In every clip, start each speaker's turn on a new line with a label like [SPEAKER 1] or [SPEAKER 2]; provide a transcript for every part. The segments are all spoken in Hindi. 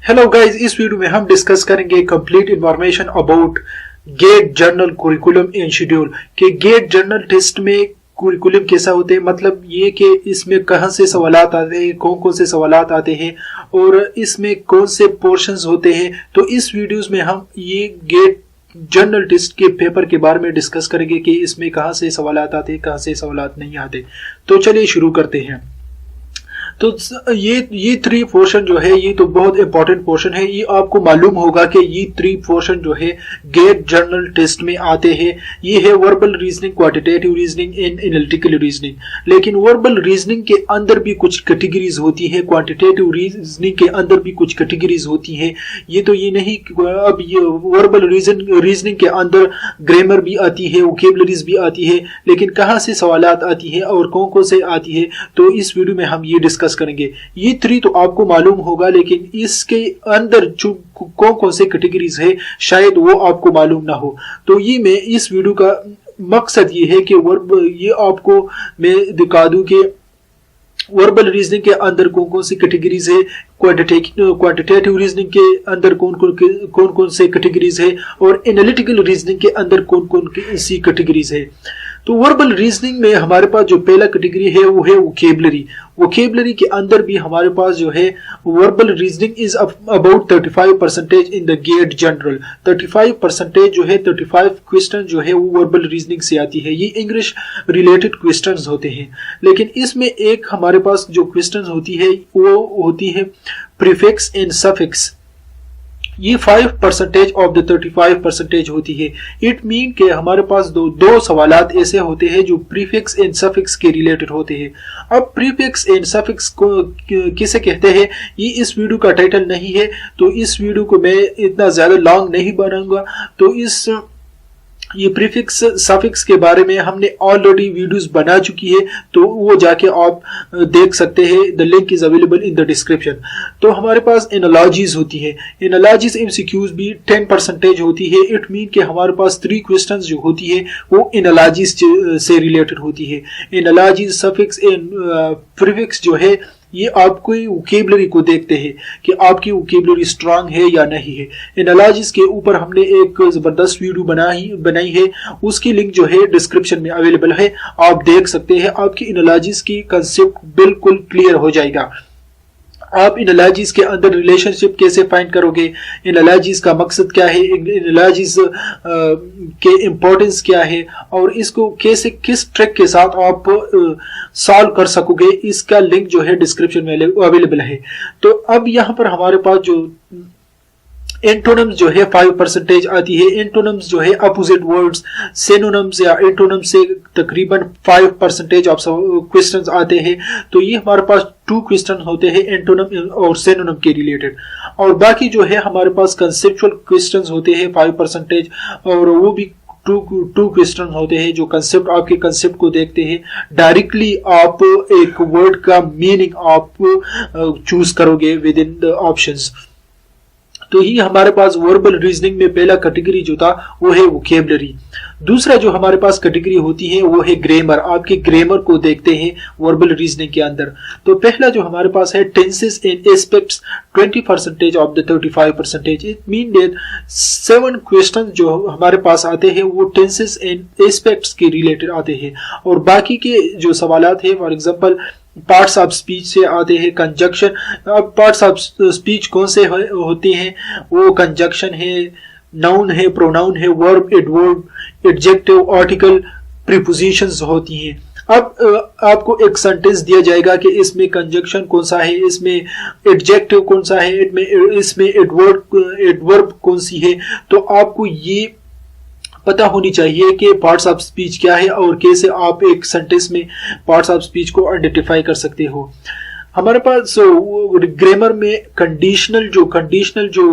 [SPEAKER 1] हेलो गाइस, इस वीडियो में हम डिस्कस करेंगे complete information about GATE general curriculum and schedule कि गेट जर्नल टेस्ट में कुरिकुलम कैसा होते हैं, मतलब ये कि इसमें कहाँ से सवालात आते हैं, कौन कौन से सवालात आते हैं और इसमें कौन से पोर्शंस होते हैं। तो इस वीडियोस में हम ये गेट जर्नल टेस्ट के पेपर के बारे में डिस्कस करेंगे कि इसमें कहाँ से सवालात आते हैं, कहाँ से सवालात नहीं आते। तो चलिए शुरू करते हैं। तो ये थ्री पोर्शन जो है ये तो बहुत इंपॉर्टेंट पोर्शन है। ये आपको मालूम होगा कि ये थ्री पोर्शन जो है गेट जर्नल टेस्ट में आते हैं। ये है verbal reasoning, quantitative reasoning and analytical reasoning. लेकिन वर्बल रीजनिंग के अंदर भी कुछ कैटेगरीज होती है, क्वांटिटेटिव रीजनिंग के अंदर भी कुछ कैटेगरीज होती है। ये तो ये नहीं, अब ये वर्बल रीजनिंग के अंदर ग्रामर भी आती है, वोकेबलरीज भी आती है, लेकिन कहाँ से सवालात आती है और कौन कौन से आती है तो इस वीडियो में हम ये डिस्कस करेंगे। ये थ्री तो आपको मालूम होगा, लेकिन इसके अंदर जो कौन कौन से कैटेगरीज है शायद वो आपको मालूम ना हो। तो ये मैं इस वीडियो का मकसद ये है कि ये आपको मैं दिखा दूं कि वर्बल रीजनिंग के अंदर कौन कौन सी कैटेगरीज है, क्वांटिटेटिव रीजनिंग के अंदर कौन कौन से कैटेगरीज है और एनालिटिकल रीजनिंग के अंदर कौन कौन सी कैटेगरीज है। तो वर्बल रीजनिंग में हमारे पास जो पहला कैटेगरी है वो है वोकेबलरी। वोकेबलरी के अंदर भी हमारे पास जो है verbal reasoning is about 35% in the GATE general. 35% जो है 35 क्वेश्चन जो है वो वर्बल रीजनिंग से आती है। ये इंग्लिश रिलेटेड क्वेश्चंस होते हैं, लेकिन इसमें एक हमारे पास जो क्वेश्चंस होती है वो होती है प्रीफिक्स एंड सफिक्स। ये 5% ऑफ द 35% होती है। इट मीन के हमारे पास दो सवालात ऐसे होते हैं जो प्रीफिक्स एंड सफिक्स के रिलेटेड होते हैं। अब प्रीफिक्स एंड सफिक्स को किसे कहते हैं ये इस वीडियो का टाइटल नहीं है, तो इस वीडियो को मैं इतना ज्यादा लॉन्ग नहीं बनाऊंगा। तो ये प्रीफिक्स सफिक्स के बारे में हमने ऑलरेडी वीडियोस बना चुकी है, तो वो जाके आप देख सकते हैं। The link is available in the description. तो हमारे पास एनालॉजीज होती है। एनालॉजीज एमसीक्यूज भी 10% होती है। इट मीन कि हमारे पास 3 क्वेश्चंस जो होती है वो एनालॉजीज से रिलेटेड होती है। एनालॉजीज, सफिक्स एंड प्रीफिक्स जो है ये आपको वोकेबलरी को देखते हैं कि आपकी वोकेबलरी स्ट्रांग है या नहीं है। एनालॉजीज के ऊपर हमने एक जबरदस्त वीडियो बनाई है, उसकी लिंक जो है डिस्क्रिप्शन में अवेलेबल है, आप देख सकते हैं। आपकी एनालॉजीज की कंसेप्ट बिल्कुल क्लियर हो जाएगा। आप एनालॉजीज के अंदर रिलेशनशिप कैसे फाइंड करोगे, एनालॉजीज का मकसद क्या है, एनालॉजीज के इम्पोर्टेंस क्या है और इसको कैसे किस ट्रिक के साथ आप सॉल्व कर सकोगे, इसका लिंक जो है डिस्क्रिप्शन में अवेलेबल है। तो अब यहाँ पर हमारे पास जो एंटोनिम्स जो है 5% आती है। एंटोनिम्स जो है अपोजिट वर्ड्स, सिनोनिम्स या एंटोनिम्स से तकरीबन 5% ऑफ क्वेश्चंस आते हैं। तो ये हमारे पास 2 क्वेश्चन होते हैं एंटोनिम और सिनोनिम के रिलेटेड, और बाकी जो है हमारे पास कंसेप्चुअल क्वेश्चंस होते हैं 5% और वो भी टू क्वेश्चन होते हैं जो कंसेप्ट आपके कंसेप्ट को देखते हैं। डायरेक्टली आप एक वर्ड का मीनिंग आप चूज करोगे विद इन द ऑप्शंस। तो ये हमारे पास वर्बल रीजनिंग में पहला कैटेगरी जो था वो है वोकेबलरी। दूसरा जो हमारे पास कैटेगरी होती है वो है ग्रामर। आपके ग्रामर को देखते हैं वर्बल रीजनिंग के अंदर। तो पहला जो हमारे पास है tenses and aspects, 20% of the 35%। It mean that 7 question जो हमारे पास आते हैं वो टेंसेस एंड एस्पेक्ट्स के रिलेटेड आते हैं, और बाकी के जो सवालात है for example parts of speech से आते हैं, कंजक्शन। अब पार्ट्स ऑफ स्पीच कौन से होते हैं, वो कंजक्शन है, नाउन है, प्रोनाउन है, verb, adverb, adjective, article, prepositions होती हैं। अब आपको एक सेंटेंस दिया जाएगा कि इसमें कंजक्शन कौन सा है, इसमें एडजेक्टिव कौन सा है, इसमें एडवर्ब कौन सी है। तो आपको ये पता होनी चाहिए कि पार्ट्स ऑफ स्पीच क्या है और कैसे आप एक सेंटेंस में पार्ट्स ऑफ स्पीच को आइडेंटिफाई कर सकते हो। हमारे पास ग्रामर में कंडीशनल जो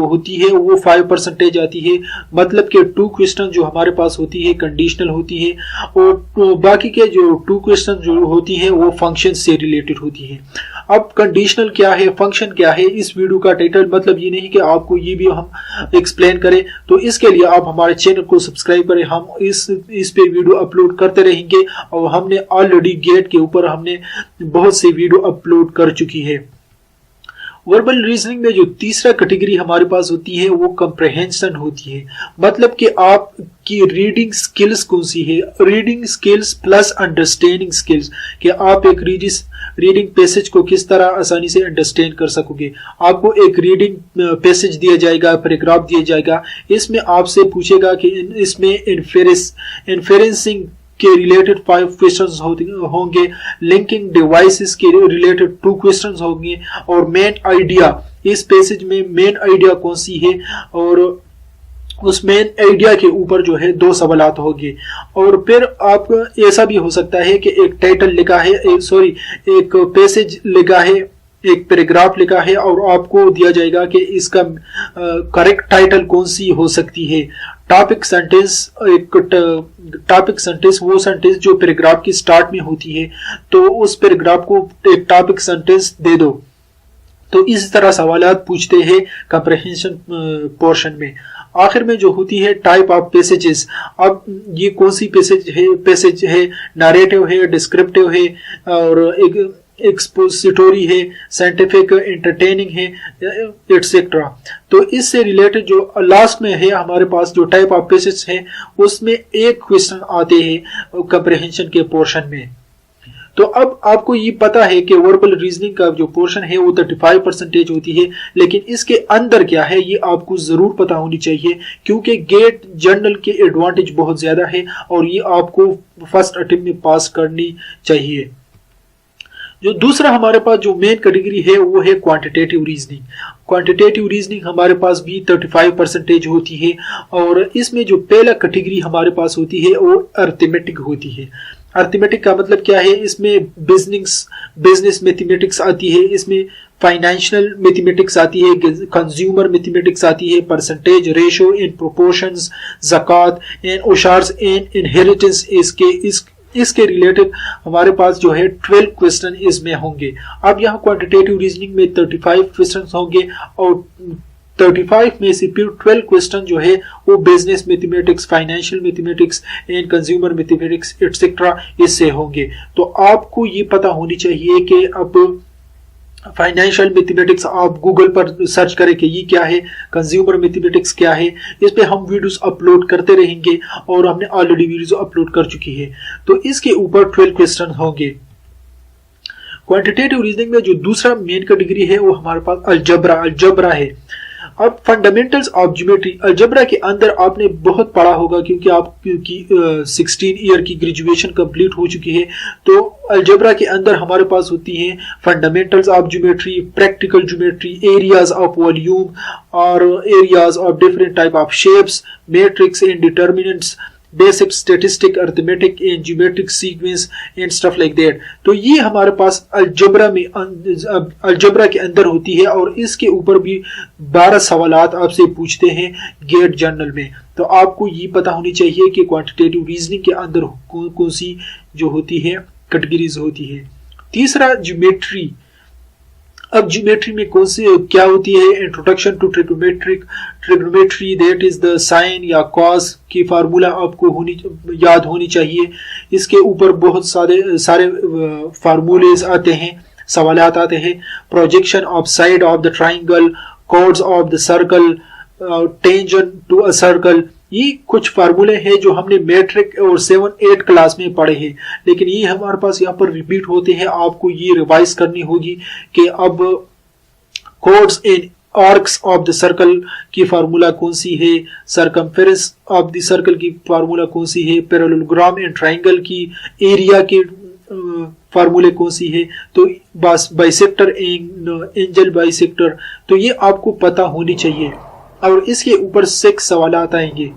[SPEAKER 1] होती है वो 5% आती है, मतलब कि 2 क्वेश्चन जो हमारे पास होती है कंडीशनल होती है, और बाकी के जो 2 क्वेश्चन जो होती है वो फंक्शन से रिलेटेड होती है। अब कंडीशनल क्या है, फंक्शन क्या है, इस वीडियो का टाइटल मतलब ये नहीं कि आपको ये भी हम एक्सप्लेन करें। तो इसके लिए आप हमारे चैनल को सब्सक्राइब करें। हम इस पे वीडियो अपलोड करते रहेंगे, और हमने ऑलरेडी गेट के ऊपर हमने बहुत सी वीडियो अपलोड कर चुकी है। वर्बल रीजनिंग में जो तीसरा कैटेगरी हमारे पास होती है वो कंप्रहेंशन होती है। मतलब कि आपकी रीडिंग स्किल्स कौन सी है, reading skills plus understanding skills, कि आप एक रीडिंग पैसेज को किस तरह आसानी से अंडरस्टैंड कर सकोगे। आपको एक रीडिंग पैसेज दिया जाएगा, पैराग्राफ दिया जाएगा, इसमें आपसे पूछेगा कि इसमें इन्फेरेंसिंग के रिलेटेड 5 क्वेश्चंस होंगे, लिंकिंग डिवाइसेस के रिलेटेड 2 क्वेश्चंस होंगे, और मेन आइडिया, इस पैसेज में मेन आइडिया कौन सी है, और उस मेन आइडिया के ऊपर जो है 2 सवालात होंगे। और फिर आप ऐसा भी हो सकता है कि एक टाइटल लिखा है, एक पैसेज लिखा है, एक पैराग्राफ लिखा है, और आपको दिया जाएगा कि इसका करेक्ट टाइटल कौन सी हो सकती है। टॉपिक सेंटेंस, टॉपिक सेंटेंस वो सेंटेंस जो पैराग्राफ की स्टार्ट में होती है, तो उस पैराग्राफ को एक टॉपिक सेंटेंस दे दो। तो इस तरह सवालात पूछते हैं कंप्रहेंशन पोर्शन में। आखिर में जो होती है टाइप ऑफ पैसेजेस। अब ये कौन सी पैसेज है, नैरेटिव है, डिस्क्रिप्टिव है, और एक एक्सपोजिटोरी है, साइंटिफिक, एंटरटेनिंग है, एटसेट्रा। तो इससे रिलेटेड जो लास्ट में है हमारे पास जो टाइप ऑफ पैसेज है, उसमें एक क्वेश्चन आते हैं कंप्रहेंशन के पोर्शन में। तो अब आपको ये पता है कि वर्बल रीजनिंग का जो पोर्शन है वो 35% होती है, लेकिन इसके अंदर क्या है ये आपको जरूर पता होनी चाहिए, क्योंकि गेट जर्नल के एडवांटेज बहुत ज्यादा है और ये आपको फर्स्ट अटेम्प्ट में पास करनी चाहिए। जो दूसरा हमारे पास जो मेन कैटेगरी है वो है क्वांटिटेटिव रीजनिंग। क्वांटिटेटिव रीजनिंग हमारे पास भी 35% होती है, और इसमें जो पहला कैटेगरी हमारे पास होती है वो अरिथमेटिक होती है। अरिथमेटिक का मतलब क्या है, इसमें बिजनेस मैथमेटिक्स आती है, इसमें फाइनेंशियल मैथमेटिक्स आती है, कंज्यूमर मैथमेटिक्स आती है, percentage, ratio in proportions, zakat and ushrs and inheritance, इसके रिलेटेड हमारे पास जो है 12 क्वेश्चन इसमें होंगे। अब यहाँ क्वांटिटेटिव रीजनिंग में 35 क्वेश्चन होंगे, और 35 में से फिर 12 क्वेश्चन जो है वो business mathematics, financial mathematics and consumer mathematics etcetera इससे होंगे। तो आपको ये पता होनी चाहिए कि अब फाइनेंशियल मैथमेटिक्स आप गूगल पर सर्च करें कि ये क्या है, कंज्यूमर मैथमेटिक्स क्या है, इस पे हम वीडियोस अपलोड करते रहेंगे, और हमने ऑलरेडी वीडियोस अपलोड कर चुकी है। तो इसके ऊपर 12 क्वेश्चन होंगे। क्वांटिटेटिव रीजनिंग में जो दूसरा मेन कैटेगरी है वो हमारे पास अलजबरा है। अब फंडामेंटल्स ऑफ ज्योमेट्री, अलजबरा के अंदर आपने बहुत पढ़ा होगा, क्योंकि आपकी 16 ईयर की ग्रेजुएशन कंप्लीट हो चुकी है। तो अलजबरा के अंदर हमारे पास होती है fundamentals of geometry, practical geometry, areas of volume और areas of different type of shapes, matrix and determinants, basic statistic, arithmetic and geometric sequence and stuff like that. तो ये हमारे पास अलजबरा के अंदर होती है, और इसके ऊपर भी 12 सवालात आपसे पूछते हैं गेट जर्नल में। तो आपको ये पता होनी चाहिए कि क्वांटिटेटिव रीजनिंग के अंदर कौन सी जो होती है कैटेगरीज होती है। तीसरा ज्योमेट्री। अब ज्योमेट्री में कौन सी क्या होती है, introduction to trigonometry, that is the sine या कॉस की फार्मूला आपको याद होनी चाहिए। इसके ऊपर बहुत सारे फार्मूलेज आते हैं, सवालात आते हैं। Projection of side of the triangle, chords of the circle, tangent to a circle, ये कुछ फार्मूले हैं जो हमने मैट्रिक और 7-8 क्लास में पढ़े हैं, लेकिन ये हमारे पास यहाँ पर रिपीट होते हैं। आपको ये रिवाइज करनी होगी कि अब chords and arcs of the circle की फार्मूला कौन सी है, सरकमफेरेंस ऑफ द सर्कल की फार्मूला कौन सी है, पैरेललोग्राम एंड ट्राइंगल की एरिया की फार्मूले कौन सी है, तो बस बाइसेक्टर एंगल बाइसेक्टर, तो ये आपको पता होनी चाहिए। और इसके ऊपर 6 सवालात आएंगे।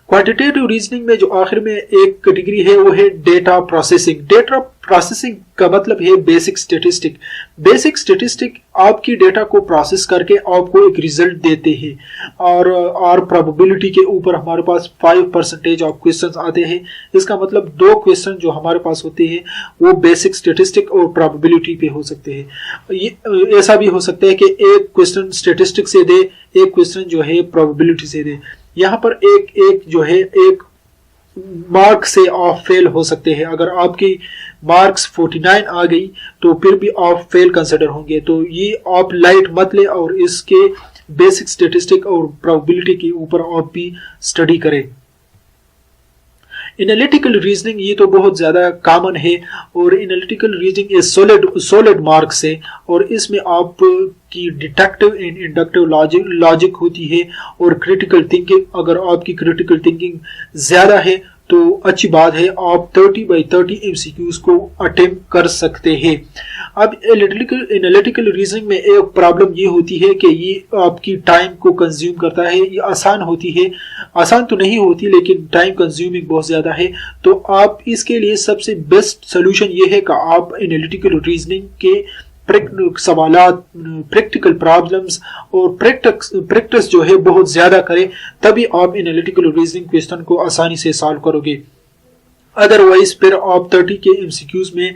[SPEAKER 1] क्वांटिटेटिव रीजनिंग में जो आखिर में एक कैटेगरी है वो है डेटा प्रोसेसिंग। डेटा प्रोसेसिंग का मतलब है बेसिक स्टैटिस्टिक। बेसिक स्टैटिस्टिक आपकी डेटा को प्रोसेस करके आपको एक रिजल्ट देते हैं, और प्रोबेबिलिटी के ऊपर हमारे पास 5% ऑफ क्वेश्चंस आते हैं। इसका मतलब 2 क्वेश्चन जो हमारे पास होते हैं वो बेसिक स्टैटिस्टिक और प्रोबेबिलिटी पे हो सकते हैं। ये ऐसा भी हो सकता है कि एक क्वेश्चन स्टैटिस्टिक से दे, एक क्वेश्चन जो है प्रोबेबिलिटी से दे। यहाँ पर एक जो है एक मार्क से ऑफ फेल हो सकते हैं। अगर आपकी मार्क्स 49 आ गई तो फिर भी आप फेल कंसिडर होंगे। तो ये आप लाइट मत ले और इसके बेसिक स्टेटिस्टिक और प्रोबेबिलिटी के ऊपर आप भी स्टडी करें। एनालिटिकल रीजनिंग ये तो बहुत ज़्यादा कॉमन है और एनालिटिकल रीजनिंग सॉलिड मार्क्स है और इसमें आप की डिडक्टिव एंड इंडक्टिव लॉजिक होती है और क्रिटिकल थिंकिंग। अगर आपकी क्रिटिकल थिंकिंग ज़्यादा है तो अच्छी बात है, आप 30/30 MCQs को अटेम्प्ट कर सकते हैं। अब एनालिटिकल रीजनिंग में एक प्रॉब्लम ये होती है कि ये आपकी टाइम को कंज्यूम करता है। ये आसान होती है, आसान तो नहीं होती लेकिन टाइम कंज्यूमिंग बहुत ज़्यादा है। तो आप इसके लिए सबसे बेस्ट सोल्यूशन ये है कि आप एनालिटिकल रीजनिंग के सवालात, प्रैक्टिकल प्रॉब्लम्स और प्रैक्टिस जो है बहुत ज़्यादा करें, तभी आप एनालिटिकल रीजनिंग क्वेश्चन को आसानी से सॉल्व करोगे। अदरवाइज फिर आप 30 के MCQs में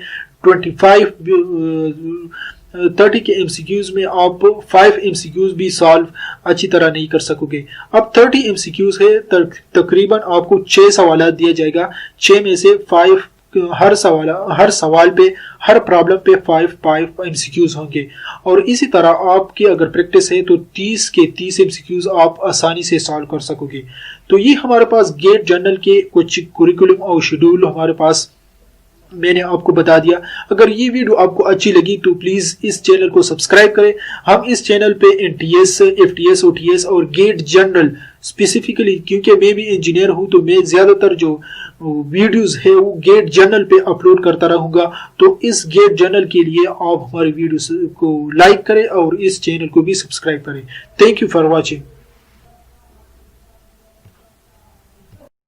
[SPEAKER 1] 30 के MCQs में आप 5 MCQs भी सॉल्व अच्छी तरह नहीं कर सकोगे। अब 30 MCQs है, तकरीबन आपको 6 सवाल दिया जाएगा, 6 में से 5 हर सवाल पे, हर प्रॉब्लम पे 5 MCQs होंगे। और इसी तरह आपकी अगर प्रैक्टिस है तो 30 के 30 MCQs आप आसानी से सॉल्व कर सकोगे। तो ये हमारे पास गेट जर्नल के कुछ कुरिकुलम और शेड्यूल हमारे पास मैंने आपको बता दिया। अगर ये वीडियो आपको अच्छी लगी तो प्लीज़ इस चैनल को सब्सक्राइब करें। हम इस चैनल पे NTS, FTS, OTS और गेट जनरल स्पेसिफिकली, क्योंकि मैं भी इंजीनियर हूं तो मैं ज़्यादातर जो वीडियोस है वो गेट जर्नल पे अपलोड करता रहूँगा। तो इस गेट जर्नल के लिए आप हमारे वीडियोस को लाइक करें और इस चैनल को भी सब्सक्राइब करें। Thank you for watching.